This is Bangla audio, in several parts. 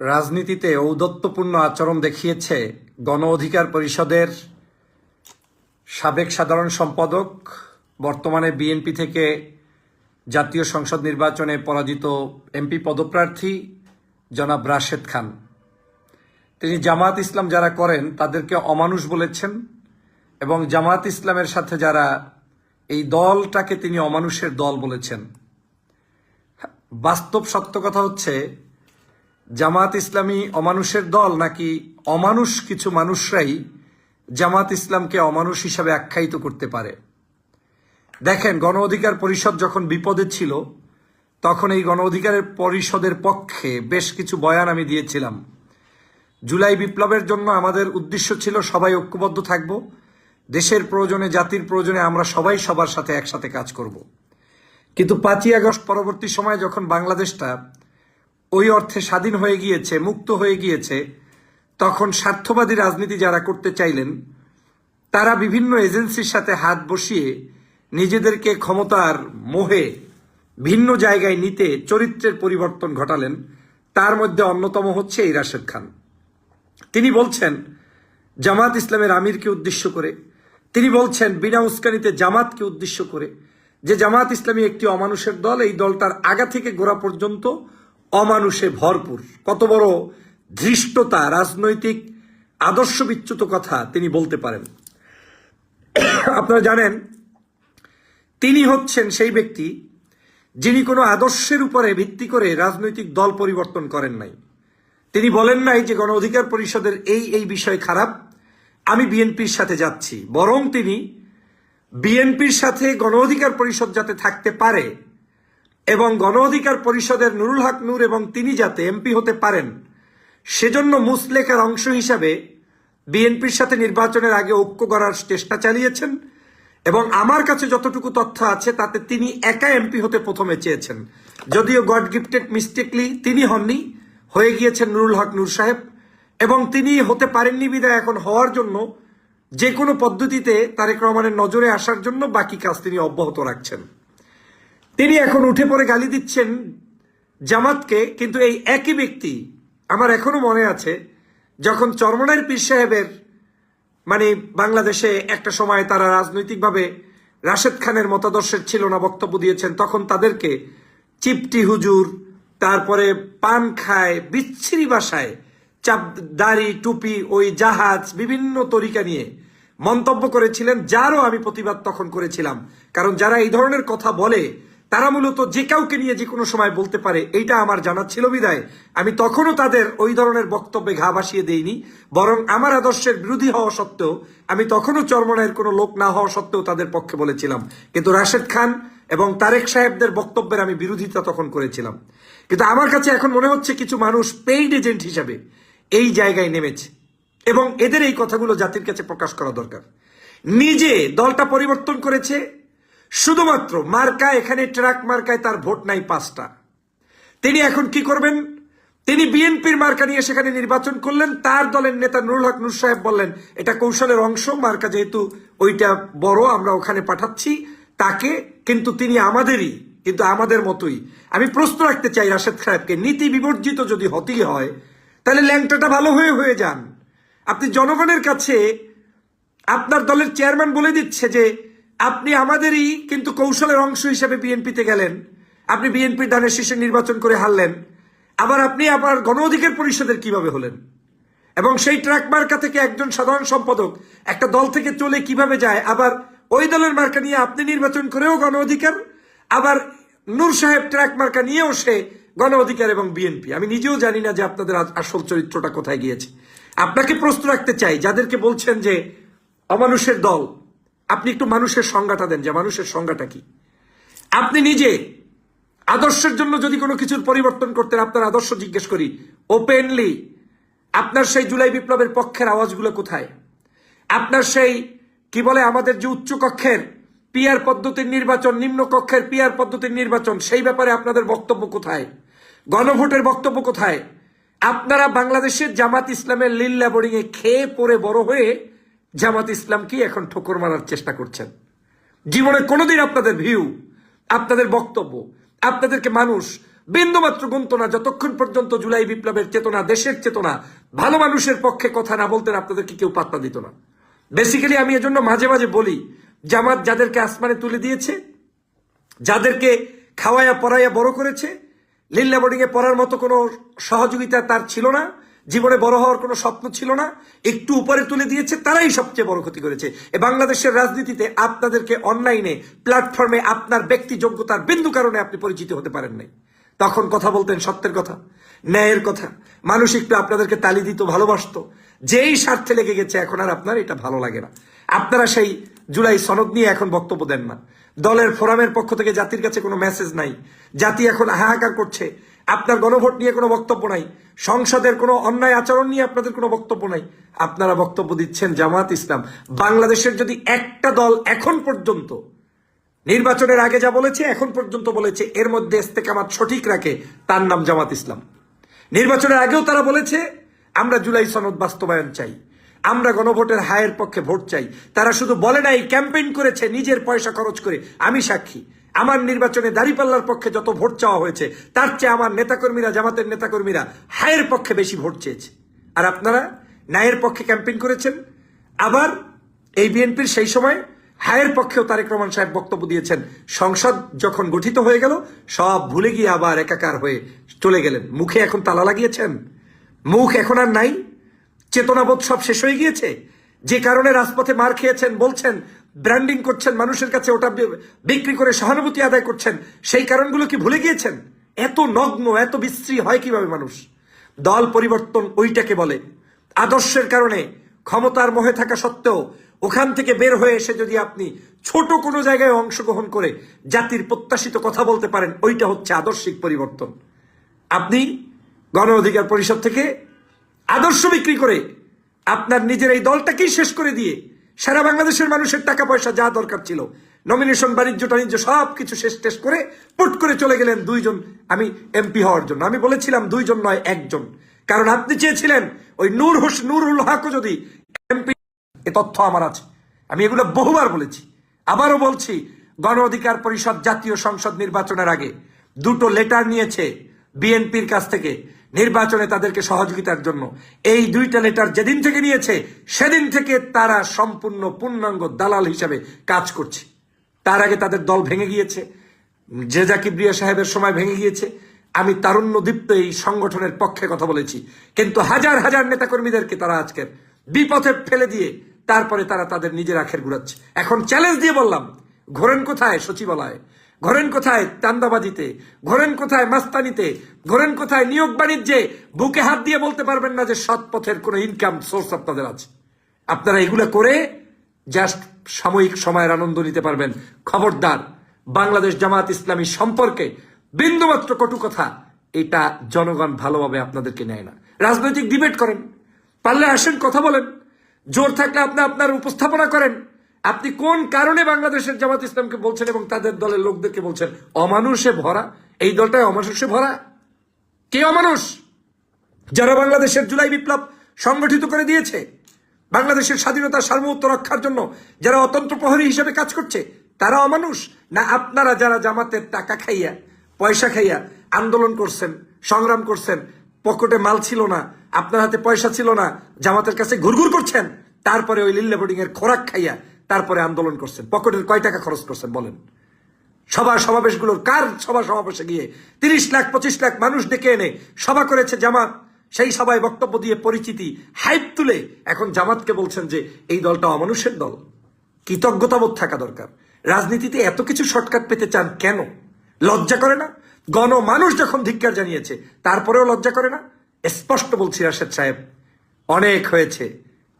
রাজনীতিতে ঔদ্ধত্যপূর্ণ আচরণ দেখিয়েছে গণ অধিকার পরিষদের সাবেক সাধারণ সম্পাদক, বর্তমানে বিএনপি থেকে জাতীয় সংসদ নির্বাচনে পরাজিত এমপি পদপ্রার্থী জনাব রাশেদ খান। তিনি জামায়াত ইসলাম যারা করেন তাদেরকে অমানুষ বলেছেন এবং জামায়াত ইসলামের সাথে যারা এই দলটাকে তিনি অমানুষের দল বলেছেন। বাস্তব সত্য কথা হচ্ছে, জামায়াত ইসলামী অমানুষের দল নাকি অমানুষ কিছু মানুষরাই জামায়াত ইসলামকে অমানুষ হিসাবে আখ্যায়িত করতে পারে। দেখেন, গণ অধিকার পরিষদ যখন বিপদে ছিল তখন এই গণ অধিকারের পরিষদের পক্ষে বেশ কিছু বয়ান আমি দিয়েছিলাম। জুলাই বিপ্লবের জন্য আমাদের উদ্দেশ্য ছিল সবাই ঐক্যবদ্ধ থাকব, দেশের প্রয়োজনে জাতির প্রয়োজনে আমরা সবাই সবার সাথে একসাথে কাজ করব। কিন্তু 5ই আগস্ট পরবর্তী সময়ে যখন বাংলাদেশটা ওই অর্থে স্বাধীন হয়ে গিয়েছে, মুক্ত হয়ে গিয়েছে, তখন স্বার্থবাদী রাজনীতি যারা করতে চাইলেন তারা বিভিন্ন এজেন্সির সাথে হাত বসিয়ে নিজেদেরকে ক্ষমতার মোহে ভিন্ন জায়গায় নিতে চরিত্রের পরিবর্তন ঘটালেন। তার মধ্যে অন্যতম হচ্ছে এই রাশেদ খান। তিনি বলছেন জামাত ইসলামের আমিরকে উদ্দেশ্য করে, তিনি বলছেন বিনা উস্কানিতে জামাতকে উদ্দেশ্য করে যে জামাত ইসলামী একটি অমানুষের দল, এই দলটার আগা থেকে গোড়া পর্যন্ত অমানুষে ভরপুর। কত বড় ধৃষ্টতা, রাজনৈতিক আদর্শ বিচ্যুত কথা তিনি বলতে পারেন। আপনারা জানেন, তিনি হচ্ছেন সেই ব্যক্তি যিনি কোনো আদর্শের উপরে ভিত্তি করে রাজনৈতিক দল পরিবর্তন করেন নাই। তিনি বলেন নাই যে গণ অধিকার পরিষদের এই বিষয় খারাপ, আমি বিএনপির সাথে যাচ্ছি। বরং তিনি বিএনপির সাথে গণ অধিকার পরিষদ যাতে থাকতে পারে এবং গণ অধিকার পরিষদের নুরুল হক নূর এবং তিনি যাতে এমপি হতে পারেন, সেজন্য মুসলেখার অংশ হিসাবে বিএনপির সাথে নির্বাচনের আগে ঐক্য করার চেষ্টা চালিয়েছেন। এবং আমার কাছে যতটুকু তথ্য আছে তাতে তিনি একা এমপি হতে প্রথমে চেয়েছেন, যদিও গড গিফটেড মিস্টেকলি তিনি হননি, হয়ে গিয়েছেন নুরুল হক নূর সাহেব। এবং তিনি হতে পারেননি বিধায় এখন হওয়ার জন্য যে কোনো পদ্ধতিতে তারেক রহমানের নজরে আসার জন্য বাকি কাজ তিনি অব্যাহত রাখছেন। তিনি এখন উঠে পড়ে গালি দিচ্ছেন জামাতকে, কিন্তু এই একই ব্যক্তি, আমার এখনো মনে আছে যখন চরমনাইর পীর সাহেবের বাংলাদেশে একটা সময় তারা রাজনৈতিকভাবে রাশেদ খানের মতাদর্শের ছিল না, বক্তব্য দিয়েছেন, তখন তাদেরকে চিপটি হুজুর, তারপরে পান খায়, বিচ্ছিরি ভাষায় চাপ, দাড়ি, টুপি, ওই জাহাজ, বিভিন্ন তরিকা নিয়ে মন্তব্য করেছিলেন, যারও আমি প্রতিবাদ তখন করেছিলাম। কারণ যারা এই ধরনের কথা বলে তারা মূলত যে কাউকে নিয়ে যে কোনো সময় বলতে পারে, এইটা আমার জানা ছিল বিদায় আমি তখনও তাদের ওই ধরনের বক্তব্যে ঘা ভাসিয়ে দেইনি। বরং আমার আদর্শের বিরোধী হওয়া সত্ত্বেও, আমি তখনও চরমনাইয়ের কোনো লোক না হওয়া সত্ত্বেও তাদের পক্ষে বলেছিলাম। কিন্তু রাশেদ খান এবং তারেক সাহেবদের বক্তব্যের আমি বিরোধিতা তখন করেছিলাম। কিন্তু আমার কাছে এখন মনে হচ্ছে কিছু মানুষ পেইড এজেন্ট হিসাবে এই জায়গায় নেমেছে এবং এদের এই কথাগুলো জাতির কাছে প্রকাশ করা দরকার। নিজে দলটা পরিবর্তন করেছে শুধুমাত্র মার্কা, এখানে ট্রাক মার্কায় তার ভোট নাই 5টা। তিনি এখন কি করবেন? তিনি বিএনপির মার্কা নিয়ে সেখানে নির্বাচন করলেন। তার দলের নেতা নুরুল হক নূর সাহেব বললেন এটা কৌশলের অংশ, মার্কা যেহেতু ওইটা বড় আমরা ওখানে পাঠাচ্ছি তাকে, কিন্তু তিনি আমাদেরই, কিন্তু আমাদের মতোই। আমি প্রশ্ন রাখতে চাই রাশেদ সাহেবকে, নীতি বিবর্জিত যদি হতেই হয় তাহলে ল্যাংটাটা ভালো হয়ে যান। আপনি জনগণের কাছে আপনার দলের চেয়ারম্যান বলে দিচ্ছে যে আপনি আমাদেরই, কিন্তু কৌশলের অংশ হিসেবে বিএনপিতে গেলেন, আপনি বিএনপির ধানের শীর্ষে নির্বাচন করে হারলেন, আবার আপনি আবার গণ অধিকার পরিষদের কিভাবে হলেন? এবং সেই ট্রাক মার্কা থেকে একজন সাধারণ সম্পাদক একটা দল থেকে চলে কিভাবে যায়, আবার ওই দলের মার্কা নিয়ে আপনি নির্বাচন করেও গণ অধিকার, আবার নূর সাহেব ট্রাক মার্কা নিয়েও সে গণ অধিকার এবং বিএনপি। আমি নিজেও জানি না যে আপনাদের আসল চরিত্রটা কোথায় গিয়েছে। আপনাকে প্রশ্ন রাখতে চাই, যাদেরকে বলছেন যে অমানুষের দল, আপনি একটু মানুষের সংজ্ঞাটা দেন, যে মানুষের সংজ্ঞাটা কি? আপনি নিজে আদর্শের জন্য যদি কোনো কিছুর পরিবর্তন করতেন, আপনার আদর্শ জিজ্ঞেস করি ওপেনলি, আপনার সেই জুলাই বিপ্লবের পক্ষের আওয়াজগুলো কোথায়? আপনার সেই কি বলে আমাদের যে উচ্চ কক্ষের পিআর পদ্ধতির নির্বাচন, নিম্ন কক্ষের পিআর পদ্ধতির নির্বাচন, সেই ব্যাপারে আপনাদের বক্তব্য কোথায়? গণভোটের বক্তব্য কোথায়? আপনারা বাংলাদেশের জামাত ইসলামের লিল্লা বোর্ডিং এ খেয়ে পড়ে বড় হয়ে জামাত ইসলামকে এখন ঠোকর মারার চেষ্টা করছেন। জীবনে কোনোদিন আপনাদের ভিউ, আপনাদের বক্তব্য, আপনাদেরকে মানুষ বিন্দুমাত্র গুনতো না যতক্ষণ পর্যন্ত জুলাই বিপ্লবের চেতনা, দেশের চেতনা, ভালো মানুষের পক্ষে কথা না বলতেন আপনাদেরকে কেউ পাত্তা দিত না। বেসিক্যালি আমি এজন্য মাঝে মাঝে বলি, জামাত যাদেরকে আসমানে তুলে দিয়েছে, যাদেরকে খাওয়াইয়া পড়াইয়া বড় করেছে, লিল্লা বোর্ডিং এ পড়ার মতো কোনো সহযোগিতা তার ছিল না, জীবনে বড় হওয়ার কোনো স্বপ্ন ছিল না, একটু উপরে তুলে দিয়েছে, তারাই সবচেয়ে বড় ক্ষতি করেছে। এ বাংলাদেশের রাজনীতিতে আপনাদেরকে অনলাইনে প্ল্যাটফর্মে আপনার ব্যক্তি যোগ্যতার বিন্দু কারণে আপনি পরিচিত হতে পারেন নাই। তখন কথা বলতেন সত্যের কথা, ন্যায়ের কথা, মানুষ একটু আপনাদেরকে তালি দিত, ভালোবাসতো। যেই স্বার্থে লেগে গেছে এখন আর আপনার এটা ভালো লাগে না। আপনারা সেই জুলাই সনদ নিয়ে এখন বক্তব্য দেন না। দলের ফোরামের পক্ষ থেকে জাতির কাছে কোনো মেসেজ নাই। জাতি এখন হাহাকার করছে। আপনার গণভোট নিয়ে কোনো বক্তব্য নাই, সংসদের কোনো অন্যায় আচরণ নিয়ে আপনাদের কোনো বক্তব্য নাই। আপনারা বক্তব্য দিচ্ছেন জামাত ইসলাম। বাংলাদেশের যদি একটা দল এখন পর্যন্ত নির্বাচনের আগে যা বলেছে, এখন পর্যন্ত বলেছে, এর মধ্যে ইস্তেকামাত সঠিক রাখে, তার নাম জামাত ইসলাম। নির্বাচনের আগেও তারা বলেছে আমরা জুলাই সনদ বাস্তবায়ন চাই, আমরা গণভোটের হায়ের পক্ষে ভোট চাই। তারা শুধু বলে নাই, ক্যাম্পেইন করেছে নিজের পয়সা খরচ করে। আমি সাক্ষী, আমার নির্বাচনে দাঁড়িপাল্লার পক্ষে যত ভোট চাওয়া হয়েছে তার চেয়ে আমার নেতাকর্মীরা, জামাতের নেতাকর্মীরা হায়ের পক্ষে বেশি ভোট চেয়েছে। আর আপনারা ন্যায়ের পক্ষে ক্যাম্পেইন করেছেন। আবার এই বিএনপির সেই সময় হায়ের পক্ষেও তারেক রহমান সাহেব বক্তব্য দিয়েছেন। সংসদ যখন গঠিত হয়ে গেল সব ভুলে গিয়ে আবার একাকার হয়ে চলে গেলেন। মুখে এখন তালা লাগিয়েছেন, মুখ এখন আর নাই, চেতনাবোধ সব শেষ হয়ে গিয়েছে। যে কারণে রাজপথে মার খেয়েছেন, বলছেন, ব্র্যান্ডিং করছেন মানুষের কাছে, ওটা বিক্রি করে সহানুভূতি আদায় করছেন, সেই কারণগুলো কি ভুলে গিয়েছেন? এত নগ্ন, এত বিশ্রী হয় কিভাবে মানুষ? দল পরিবর্তন ওইটাকে বলে। আদর্শের কারণে ক্ষমতার মোহে থাকা সত্ত্বেও ওখান থেকে বের হয়ে এসে যদি আপনি ছোট কোনো জায়গায় অংশগ্রহণ করে জাতির প্রত্যাশিত কথা বলতে পারেন, ওইটা হচ্ছে আদর্শিক পরিবর্তন। আপনি গণ অধিকার পরিষদ থেকে আদর্শ বিক্রি করে আপনার নিজের এই দলটাকেই শেষ করে দিয়ে সারা বাংলাদেশের মানুষের টাকা পয়সা যা দরকার ছিল, নমিনেশন, বাণিজ্য টাণিজ্য সবকিছু শেষ টেস করে পুট করে চলে গেলেন দুইজন আমি এমপি হওয়ার জন্য। আমি বলেছিলাম দুইজন নয়, একজন। কারণ আপনি চেয়েছিলেন ওই নুরুল হকও যদি এমপি। এ তথ্য আমার আছে, আমি এগুলো বহুবার বলেছি, আবারও বলছি। গণ অধিকার পরিষদ জাতীয় সংসদ নির্বাচনের আগে দুটো লেটার নিয়েছে বিএনপির কাছ থেকে নির্বাচনে তাদেরকে সহযোগিতার জন্য। এই দুইটা লেটার যেদিন থেকে নিয়েছে সেদিন থেকে তারা সম্পূর্ণ পূর্ণাঙ্গ দালাল হিসাবে কাজ করছে। তার আগে তাদের দল ভেঙে গিয়েছে, জেজা কিবরিয়া সাহেবের সময় ভেঙে গিয়েছে। আমি তারুণ্যদীপ্ত এই সংগঠনের পক্ষে কথা বলেছি, কিন্তু হাজার হাজার নেতাকর্মীদেরকে তারা আজকের বিপথে ফেলে দিয়ে তারপরে তারা তাদের নিজের আখের ঘুরাচ্ছে। এখন চ্যালেঞ্জ দিয়ে বললাম, ঘোরেন কোথায় সচিবালয়, ঘোরেন কোথায় চান্দাবাজিতে, ঘোরেন কোথায় মাস্তানিতে, ঘোরেন কোথায় নিয়োগ বাণিজ্যে, বুকে হাত দিয়ে বলতে পারবেন না যে সৎ পথের কোনো ইনকাম সোর্স আপনাদের আছে। আপনারা এগুলো করে জাস্ট সাময়িক সময়ের আনন্দ নিতে পারবেন। খবরদার, বাংলাদেশ জামাত ইসলামী সম্পর্কে বিন্দুমাত্র কটু কথা, এটা জনগণ ভালোভাবে আপনাদেরকে নেয় না। রাজনৈতিক ডিবেট করেন, পারলে আসেন কথা বলেন, জোর থাকলে আপনি আপনার উপস্থাপনা করেন। আপনি কোন কারণে বাংলাদেশের জামাত ইসলামকে বলছেন এবং তাদের দলের লোকদেরকে বলছেন অমানুষে ভরা? এই দলটায় অমানুষে ভরা। কে অমানুষ? যারা বাংলাদেশের জুলাই বিপ্লব সংগঠিত করে দিয়েছে, বাংলাদেশের স্বাধীনতা সার্বভৌমত্ব রক্ষার জন্য যারা অতন্ত্র প্রহরী হিসেবে কাজ করছে, তারা অমানুষ? না আপনারা যারা জামাতের টাকা খাইয়া, পয়সা খাইয়া আন্দোলন করছেন, সংগ্রাম করছেন, পকেটে মাল ছিল না, আপনার হাতে পয়সা ছিল না, জামাতের কাছে ঘুরঘুর করছেন, তারপরে ওই লিল্লা বোর্ডিং এর খোরাক খাইয়া তারপরে আন্দোলন করছেন, পকেটের কয় টাকা খরচ করছেন বলেন? সভা সমাবেশগুলোর কার সভা সমাবেশে গিয়ে 30 লাখ 25 লাখ মানুষ ডেকে এনে সভা করেছে জামাত, সেই সভায় বক্তব্য দিয়ে পরিচিতি হাইপ তুলে এখন জামাতকে বলছেন যে এই দলটা অমানুষের দল। কৃতজ্ঞতাবোধ থাকা দরকার। রাজনীতিতে এত কিছু শর্টকাট পেতে চান কেন? লজ্জা করে না? মানুষ যখন ধিক্কার জানিয়েছে তারপরেও লজ্জা করে না? স্পষ্ট বলছি রাশেদ সাহেব, অনেক হয়েছে।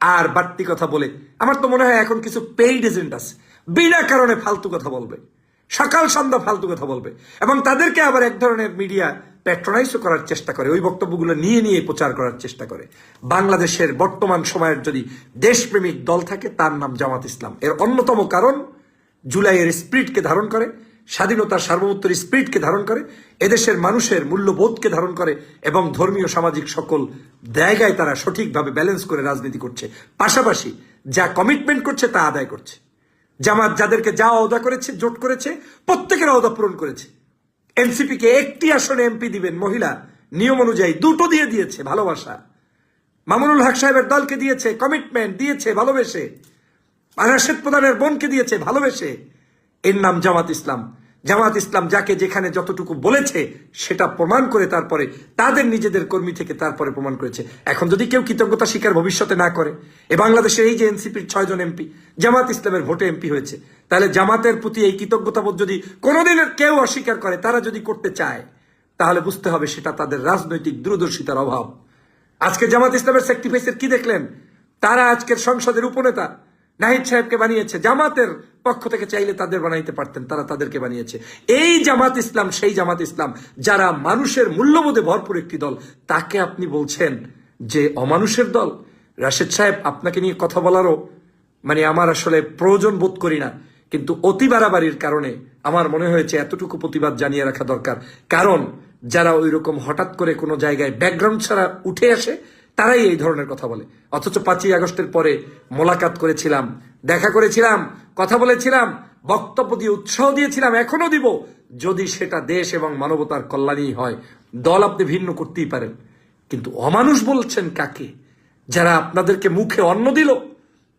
আর বাড়তি কথা বলে আমার তো মনে হয় এখন কিছু পেইড এজেন্ট আছে, বিনা কারণে ফালতু কথা বলবে, সকাল সন্ধ্যা ফালতু কথা বলবে, এবং তাদেরকে আবার এক ধরনের মিডিয়া প্যাট্রোনাইজও করার চেষ্টা করে, ওই বক্তব্যগুলো নিয়ে নিয়ে প্রচার করার চেষ্টা করে। বাংলাদেশের বর্তমান সময়ের যদি দেশপ্রেমিক দল থাকে তার নাম জামাত ইসলাম। এর অন্যতম কারণ জুলাইয়ের স্পিরিটকে ধারণ করে, স্বাধীনতার সার্বভৌমত্বের স্পিরিটকে ধারণ করে, এদেশের মানুষের মূল্যবোধকে ধারণ করে, এবং ধর্মীয় সামাজিক সকল জায়গায় তারা সঠিকভাবে ব্যালেন্স করে রাজনীতি করছে। পাশাপাশি যা কমিটমেন্ট করছে তা আদায় করছে। জামাত যাদেরকে যা ওয়াদা করেছে, জোট করেছে, প্রত্যেকের ওয়াদা পূরণ করেছে। এনসিপি কে একটি আসনে এমপি দিবেন মহিলা, নিয়ম অনুযায়ী দুটো দিয়ে দিয়েছে ভালোবাসা। মামুনুল হক সাহেবের দলকে দিয়েছে কমিটমেন্ট, দিয়েছে ভালোবেসে। রাশেদ প্রধানের বোনকে দিয়েছে ভালোবেসে। এর নাম জামাত ইসলাম। জামাত ইসলাম যাকে যেখানে যতটুকু বলেছে সেটা প্রমাণ করে তারপরে তাদের নিজেদের কর্মী থেকে তারপরে প্রমাণ করেছে। এখন যদি কেউ কৃতজ্ঞতা স্বীকার ভবিষ্যতে না করে, এ বাংলাদেশের এই যে এনসিপির 6 জন এমপি জামাত ইসলামের ভোটে এমপি হয়েছে, তাহলে জামাতের প্রতি এই কৃতজ্ঞতাবোধ যদি কোনোদিন কেউ অস্বীকার করে, তারা যদি করতে চায়, তাহলে বুঝতে হবে সেটা তাদের রাজনৈতিক দূরদর্শিতার অভাব। আজকে জামাত ইসলামের স্যাক্রিফাইসের কি দেখলেন? তারা আজকের সংসদের উপনেতা নাহিদ সাহেবকে বানিয়েছে। জামাতের পক্ষ থেকে চাইলে তাদের বানাইতে পারতেন, তারা তাদেরকে বানিয়েছে। এই জামাত ইসলাম সেই জামাত ইসলাম যারা মানুষের মূল্যবোধে ভরপুর একটি দল, তাকে আপনি বলছেন যে অমানুষের দল। রাশেদ সাহেব, আপনাকে নিয়ে কথা বলারও আমার আসলে প্রয়োজন বোধ করি না, কিন্তু অতি বাড়াবাড়ির কারণে আমার মনে হয়েছে এতটুকু প্রতিবাদ জানিয়ে রাখা দরকার। কারণ যারা ওই রকম হঠাৎ করে কোনো জায়গায় ব্যাকগ্রাউন্ড ছাড়া উঠে আসে, তারাই এই ধরনের কথা বলে। অথচ 5ই আগস্টের পরে মোলাকাত করেছিলাম, দেখা করেছিলাম, কথা বলেছিলাম, বক্তব্য দিয়ে উৎসাহ দিয়েছিলাম, এখনো দিব, যদি সেটা দেশ এবং মানবতার কল্যাণই হয়। দল আপনি ভিন্ন করতেই পারেন, কিন্তু অমানুষ বলছেন কাকে? যারা আপনাদেরকে মুখে অন্ন দিল,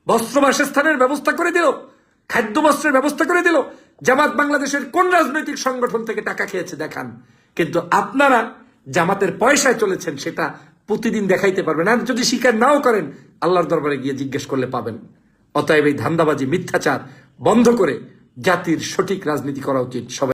বস্ত্র বাসস্থানের ব্যবস্থা করে দিল, খাদ্য বস্ত্রের ব্যবস্থা করে দিল। জামাত বাংলাদেশের কোন রাজনৈতিক সংগঠন থেকে টাকা খেয়েছে দেখান। কিন্তু আপনারা জামাতের পয়সায় চলেছেন, সেটা প্রতিদিন দেখাইতে পারবেন। আর যদি স্বীকার নাও করেন, আল্লাহর দরবারে গিয়ে জিজ্ঞেস করলে পাবেন। অতএব এই ধান্দাবাজি, মিথ্যাচার বন্ধ করে জাতির সঠিক রাজনীতি করা উচিত। সবাই